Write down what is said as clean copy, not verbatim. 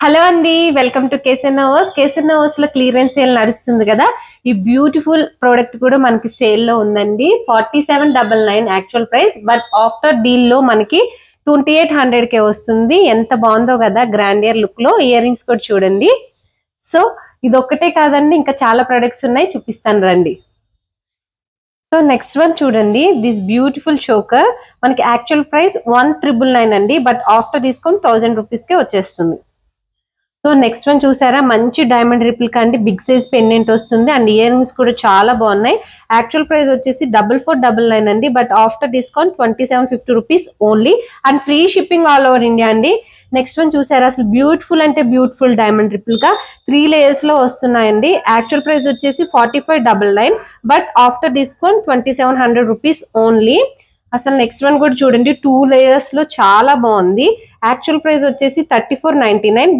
Hello అండి, welcome to కేసెన్ house లో clearance sale నడుస్తుంది కదా. ఈ బ్యూటిఫుల్ ప్రోడక్ట్ కూడా మనకి సేల్ లో ఉందండి. 4799 actual price, but after deal లో మనకి 2800 కే వస్తుంది. ఎంత బాగుందో కదా, గ్రాండియర్ లుక్ లో. ఇయర్ రింగ్స్ కూడా చూడండి. సో ఇది ఒక్కటే కాదండి, ఇంకా చాలా ప్రొడక్ట్స్ ఉన్నాయి, చూపిస్తాను రండి. సో నెక్స్ట్ వన్ చూడండి, దిస్ బ్యూటిఫుల్ చోకర్. మనకి యాక్చువల్ ప్రైస్ 1999 అండి, బట్ ఆఫ్టర్ డిస్కౌంట్ 1000 రూపీస్ కే వచ్చేస్తుంది. సో నెక్స్ట్ వన్ చూసారా, మంచి డైమండ్ రిప్లికా అండి, బిగ్ సైజ్ పెండెంట్ వస్తుంది. అండ్ ఇయర్ రింగ్స్ కూడా చాలా బాగున్నాయి. యాక్చువల్ ప్రైస్ వచ్చేసి 4499 అండి, but after discount 2750 rupees only. And free shipping all over India అండి. నెక్స్ట్ వన్ చూసారా, అసలు బ్యూటిఫుల్ అంటే బ్యూటిఫుల్ డైమండ్ రిప్లికా 3 లేయర్స్ లో వస్తున్నాయండి. యాక్చువల్ ప్రైస్ వచ్చేసి 4599, but after discount 2700 rupees only. అసలు నెక్స్ట్ వన్ కూడా చూడండి, 2 లేయర్స్ లో చాలా బాగుంది. యాక్చువల్ ప్రైస్ వచ్చేసి 3499.